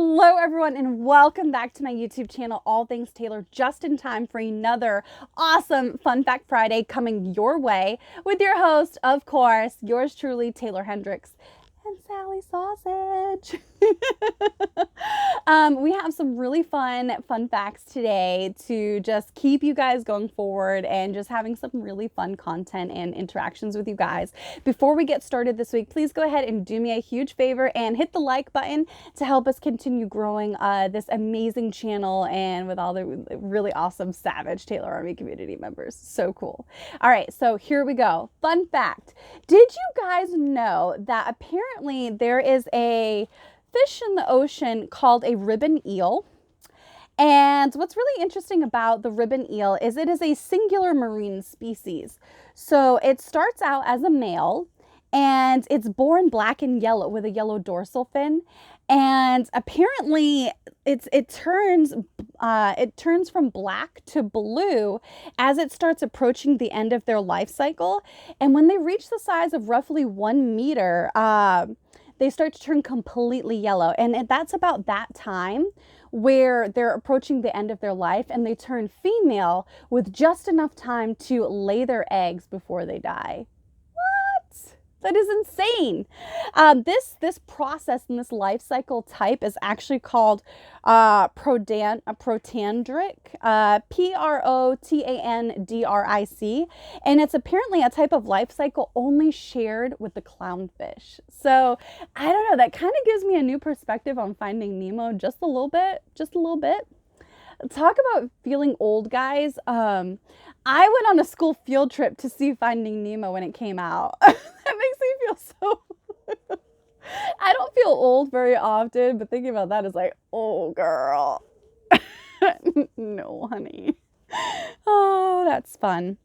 Hello everyone and welcome back to my YouTube channel, All Things Taylor, just in time for another awesome Fun Fact Friday coming your way with your host, of course, yours truly, Taeler Hendrix and Sally Sausage. We have some really fun facts today to just keep you guys going forward and just having some really fun content and interactions with you guys. Before we get started this week, please go ahead and do me a huge favor and hit the like button to help us continue growing this amazing channel and with all the really awesome Savage Taylor Army community members. So cool. All right, so here we go. Fun fact. Did you guys know that apparently there is a fish in the ocean called a ribbon eel? And what's really interesting about the ribbon eel is it is a singular marine species. So it starts out as a male and it's born black and yellow with a yellow dorsal fin. And apparently it turns from black to blue as it starts approaching the end of their life cycle. And when they reach the size of roughly 1 meter, they start to turn completely yellow. And that's about that time where they're approaching the end of their life and they turn female with just enough time to lay their eggs before they die. What? That is insane. This process and this life cycle type is actually called protandric, Protandric, and it's apparently a type of life cycle only shared with the clownfish. So I don't know, that kind of gives me a new perspective on Finding Nemo just a little bit. Talk about feeling old, guys. I went on a school field trip to see Finding Nemo when it came out. That makes me feel so... I don't feel old very often, but thinking about that is like, oh, girl. No, honey. Oh, that's fun.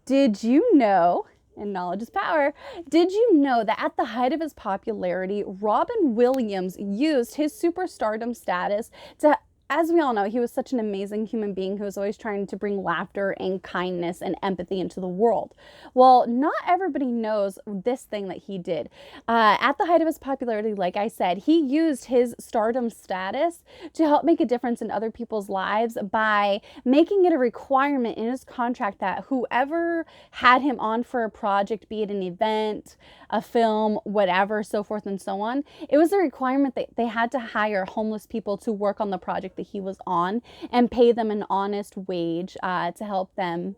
Did you know, and knowledge is power, did you know that at the height of his popularity, Robin Williams used his superstardom status to... As we all know, he was such an amazing human being who was always trying to bring laughter and kindness and empathy into the world. Well, not everybody knows this thing that he did. At the height of his popularity, like I said, he used his stardom status to help make a difference in other people's lives by making it a requirement in his contract that whoever had him on for a project, be it an event, a film, whatever, so forth and so on, it was a requirement that they had to hire homeless people to work on the project that he was on and pay them an honest wage to help them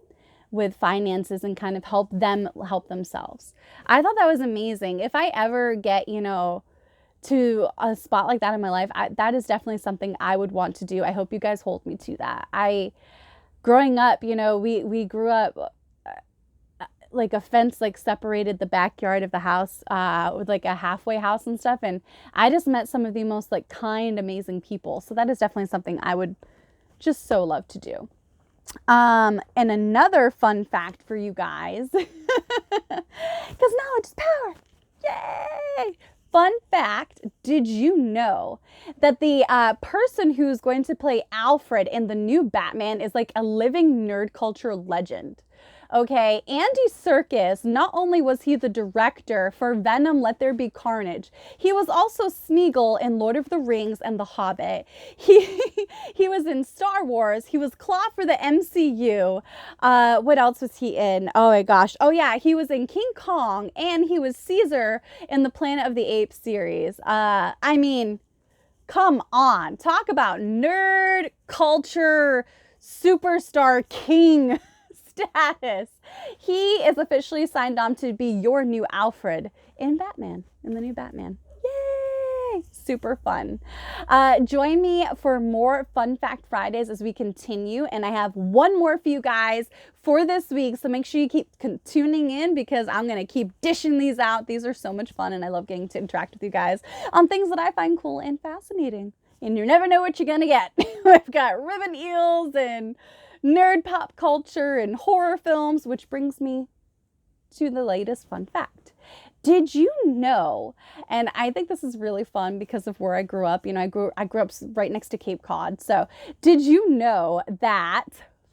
with finances and kind of help them help themselves. I thought that was amazing. If I ever get, to a spot like that in my life, that is definitely something I would want to do. I hope you guys hold me to that. Growing up, we grew up like a fence separated the backyard of the house with like a halfway house and stuff, and I just met some of the most kind, amazing people. So that is definitely something I would just so love to do. And another fun fact for you guys, because knowledge is power. Yay! Fun fact, did you know that the person who's going to play Alfred in the new Batman is like a living nerd culture legend? Okay, Andy Serkis, not only was he the director for Venom, Let There Be Carnage, he was also Smeagol in Lord of the Rings and The Hobbit. He was in Star Wars. He was Claw for the MCU. What else was he in? Oh my gosh. Oh yeah, he was in King Kong and he was Caesar in the Planet of the Apes series. I mean, come on. Talk about nerd culture superstar king status. He is officially signed on to be your new Alfred in Batman, in the new Batman. Yay! Super fun. Join me for more Fun Fact Fridays as we continue, and I have one more for you guys for this week, so make sure you keep tuning in because I'm going to keep dishing these out. These are so much fun, and I love getting to interact with you guys on things that I find cool and fascinating. And you never know what you're going to get. We've got ribbon eels and nerd pop culture and horror films, which brings me to the latest fun fact. Did you know, and I think this is really fun because of where I grew up, I grew up right next to Cape Cod. So did you know that,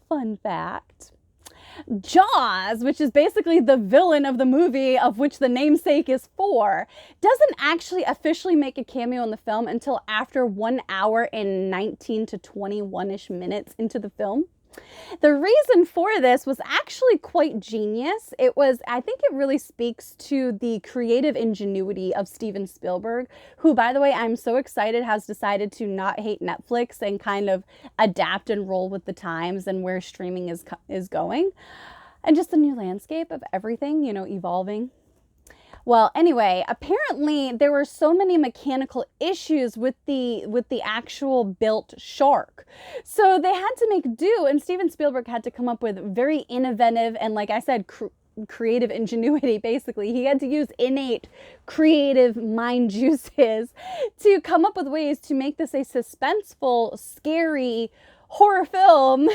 fun fact, Jaws, which is basically the villain of the movie of which the namesake is for, doesn't actually officially make a cameo in the film until after 1 hour and 19 to 21-ish minutes into the film. The reason for this was actually quite genius. I think it really speaks to the creative ingenuity of Steven Spielberg, who, by the way, I'm so excited has decided to not hate Netflix and kind of adapt and roll with the times and where streaming is going. And just the new landscape of everything, evolving. Well, anyway, apparently there were so many mechanical issues with the actual built shark. So they had to make do, and Steven Spielberg had to come up with very innovative and, like I said, creative ingenuity. Basically, he had to use innate creative mind juices to come up with ways to make this a suspenseful, scary horror film,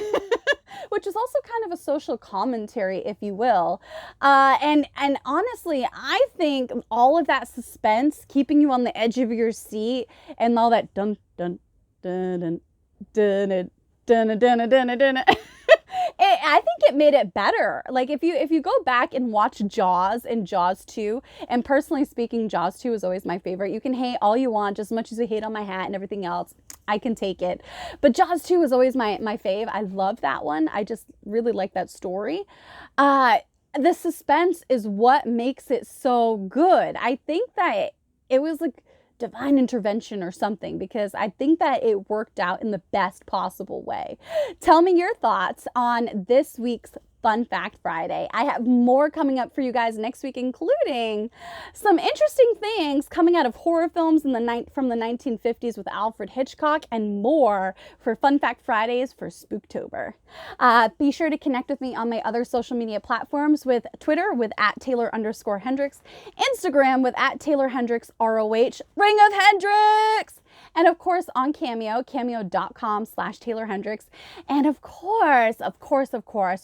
which is also kind of a social commentary, if you will. And honestly, I think all of that suspense, keeping you on the edge of your seat, and all that dun dun dun dun dun dun dun dun dun dun. I think it made it better. Like if you go back and watch Jaws and Jaws 2, and personally speaking, Jaws 2 is always my favorite. You can hate all you want, just as much as you hate on my hat and everything else. I can take it. But Jaws 2 is always my fave. I love that one. I just really like that story. The suspense is what makes it so good. I think that it was like divine intervention or something, because I think that it worked out in the best possible way. Tell me your thoughts on this week's Fun Fact Friday. I have more coming up for you guys next week, including some interesting things coming out of horror films from the 1950s with Alfred Hitchcock, and more for Fun Fact Fridays for Spooktober. Be sure to connect with me on my other social media platforms, with Twitter with @Taeler_Hendrix, Instagram with @Taeler Hendrix ROH, Ring of Hendrix, and of course on Cameo, cameo.com/Taeler Hendrix, and of course,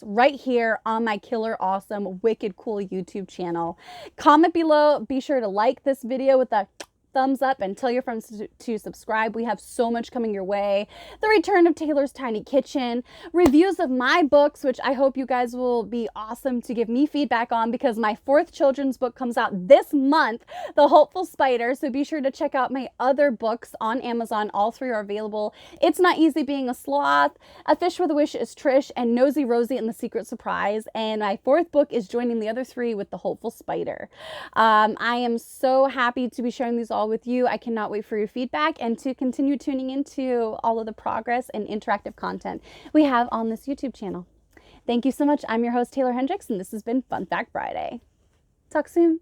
right here on my killer awesome wicked cool YouTube channel. Comment below, be sure to like this video with a thumbs up, and tell your friends to subscribe. We have so much coming your way. The return of Taeler's Tiny Kitchen, reviews of my books, which I hope you guys will be awesome to give me feedback on, because my 4th children's book comes out this month, The Hopeful Spider. So be sure to check out my other books on Amazon. All 3 are available. It's Not Easy Being a Sloth, A Fish with a Wish is Trish, and Nosy Rosie and the Secret Surprise. And my 4th book is joining the other 3 with The Hopeful Spider. I am so happy to be sharing these all with you. I cannot wait for your feedback and to continue tuning into all of the progress and interactive content we have on this YouTube channel. Thank you so much. I'm your host, Taeler Hendrix, and this has been Fun Fact Friday. Talk soon.